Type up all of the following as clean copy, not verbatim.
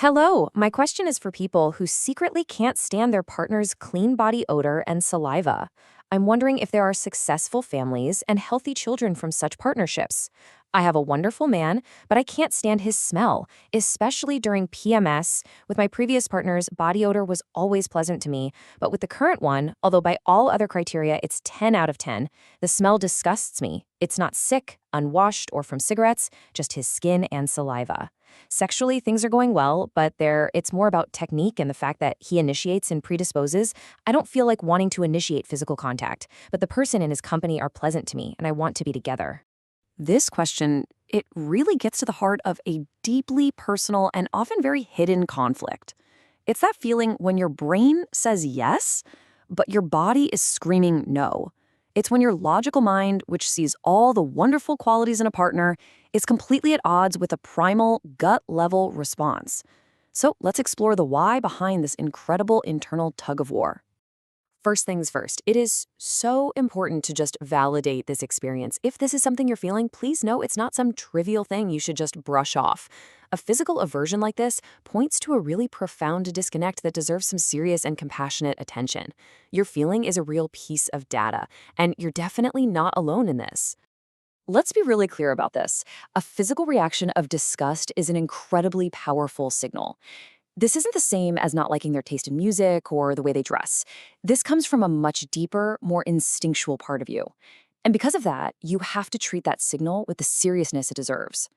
Hello, my question is for people who secretly can't stand their partner's clean body odor and saliva. I'm wondering if there are successful families and healthy children from such partnerships. I have a wonderful man, but I can't stand his smell, especially during PMS. With my previous partner's body odor was always pleasant to me, but with the current one, although by all other criteria it's 10 out of 10, the smell disgusts me. It's not sick, unwashed, or from cigarettes, just his skin and saliva. Sexually, things are going well, but it's more about technique and the fact that he initiates and predisposes. I don't feel like wanting to initiate physical contact, but the person and his company are pleasant to me, and I want to be together. This question, it really gets to the heart of a deeply personal and often very hidden conflict. It's that feeling when your brain says yes, but your body is screaming no. It's when your logical mind, which sees all the wonderful qualities in a partner, is completely at odds with a primal, gut-level response. So let's explore the why behind this incredible internal tug-of-war. First things first, it is so important to just validate this experience. If this is something you're feeling, please know it's not some trivial thing you should just brush off. A physical aversion like this points to a really profound disconnect that deserves some serious and compassionate attention. Your feeling is a real piece of data, and you're definitely not alone in this. Let's be really clear about this. A physical reaction of disgust is an incredibly powerful signal. This isn't the same as not liking their taste in music or the way they dress. This comes from a much deeper, more instinctual part of you. And because of that, you have to treat that signal with the seriousness it deserves.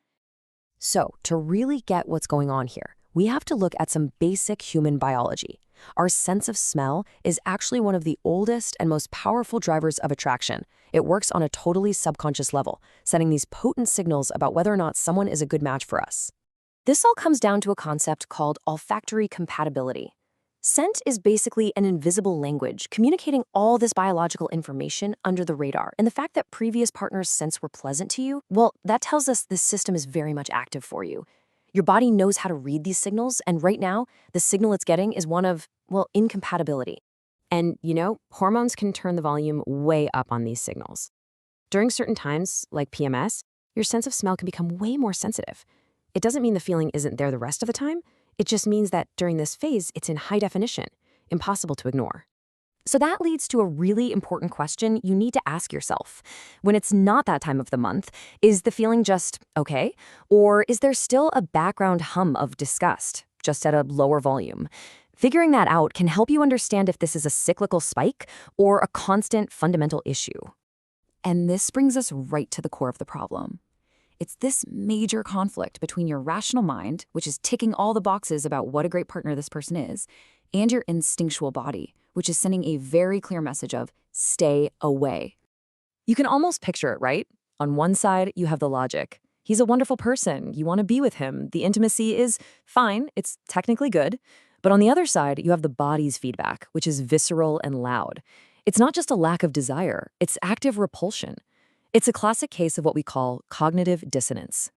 So, to really get what's going on here, we have to look at some basic human biology. Our sense of smell is actually one of the oldest and most powerful drivers of attraction. It works on a totally subconscious level, sending these potent signals about whether or not someone is a good match for us. This all comes down to a concept called olfactory compatibility. Scent is basically an invisible language communicating all this biological information under the radar. And the fact that previous partners' scents were pleasant to you, well, that tells us this system is very much active for you. Your body knows how to read these signals, and right now, the signal it's getting is one of, well, incompatibility. And, hormones can turn the volume way up on these signals. During certain times, like PMS, your sense of smell can become way more sensitive. It doesn't mean the feeling isn't there the rest of the time. It just means that during this phase, it's in high definition, impossible to ignore. So that leads to a really important question you need to ask yourself. When it's not that time of the month, is the feeling just okay? Or is there still a background hum of disgust, just at a lower volume? Figuring that out can help you understand if this is a cyclical spike or a constant fundamental issue. And this brings us right to the core of the problem. It's this major conflict between your rational mind, which is ticking all the boxes about what a great partner this person is, and your instinctual body, which is sending a very clear message of stay away. You can almost picture it, right? On one side, you have the logic. He's a wonderful person. You want to be with him. The intimacy is fine. It's technically good. But on the other side, you have the body's feedback, which is visceral and loud. It's not just a lack of desire. It's active repulsion. It's a classic case of what we call cognitive dissonance.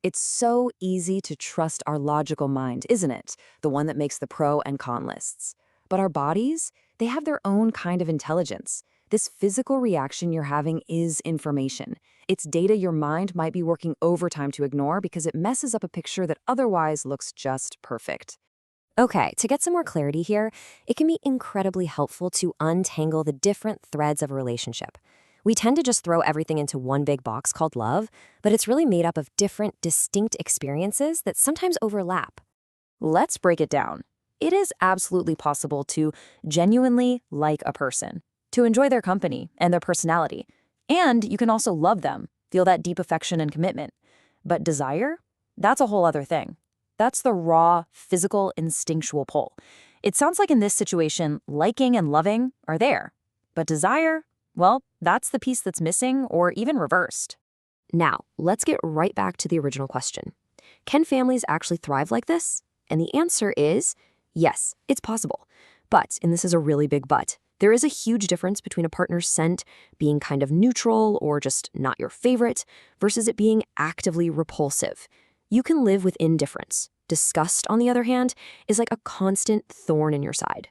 It's so easy to trust our logical mind, isn't it? The one that makes the pro and con lists. But our bodies, they have their own kind of intelligence. This physical reaction you're having is information. It's data your mind might be working overtime to ignore because it messes up a picture that otherwise looks just perfect. Okay, to get some more clarity here, it can be incredibly helpful to untangle the different threads of a relationship. We tend to just throw everything into one big box called love, but it's really made up of different, distinct experiences that sometimes overlap. Let's break it down. It is absolutely possible to genuinely like a person, to enjoy their company and their personality, and you can also love them, feel that deep affection and commitment. But desire? That's a whole other thing. That's the raw, physical, instinctual pull. It sounds like in this situation, liking and loving are there, but desire? Well, that's the piece that's missing or even reversed. Now, let's get right back to the original question. Can families actually thrive like this? And the answer is yes, it's possible. But, and this is a really big but, there is a huge difference between a partner's scent being kind of neutral or just not your favorite versus it being actively repulsive. You can live with indifference. Disgust, on the other hand, is like a constant thorn in your side.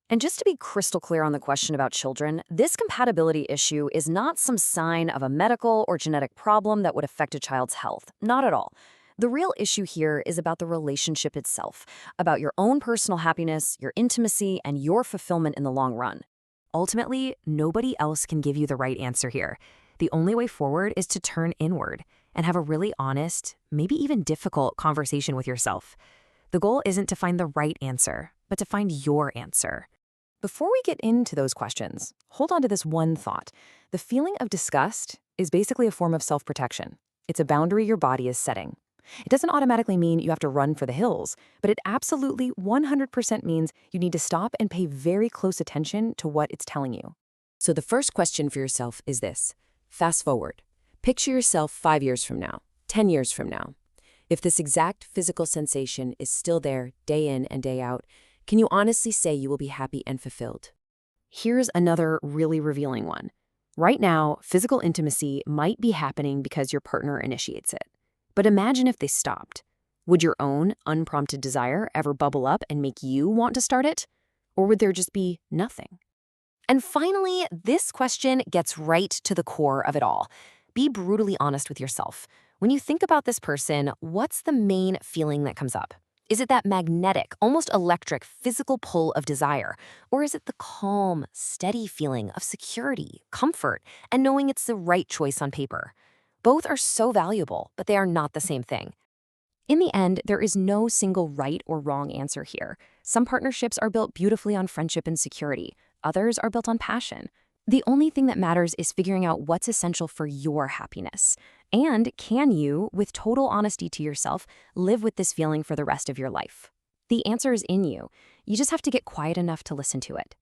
And just to be crystal clear on the question about children, this compatibility issue is not some sign of a medical or genetic problem that would affect a child's health. Not at all. The real issue here is about the relationship itself, about your own personal happiness, your intimacy, and your fulfillment in the long run. Ultimately, nobody else can give you the right answer here. The only way forward is to turn inward and have a really honest, maybe even difficult conversation with yourself. The goal isn't to find the right answer, but to find your answer. Before we get into those questions, hold on to this one thought. The feeling of disgust is basically a form of self-protection. It's a boundary your body is setting. It doesn't automatically mean you have to run for the hills, but it absolutely 100% means you need to stop and pay very close attention to what it's telling you. So the first question for yourself is this. Fast forward. Picture yourself 5 years from now, 10 years from now. If this exact physical sensation is still there day in and day out, can you honestly say you will be happy and fulfilled? Here's another really revealing one. Right now, physical intimacy might be happening because your partner initiates it. But imagine if they stopped. Would your own unprompted desire ever bubble up and make you want to start it? Or would there just be nothing? And finally, this question gets right to the core of it all. Be brutally honest with yourself. When you think about this person, what's the main feeling that comes up? Is it that magnetic, almost electric, physical pull of desire? Or is it the calm, steady feeling of security, comfort, and knowing it's the right choice on paper? Both are so valuable, but they are not the same thing. In the end, there is no single right or wrong answer here. Some partnerships are built beautifully on friendship and security. Others are built on passion. The only thing that matters is figuring out what's essential for your happiness. And can you, with total honesty to yourself, live with this feeling for the rest of your life? The answer is in you. You just have to get quiet enough to listen to it.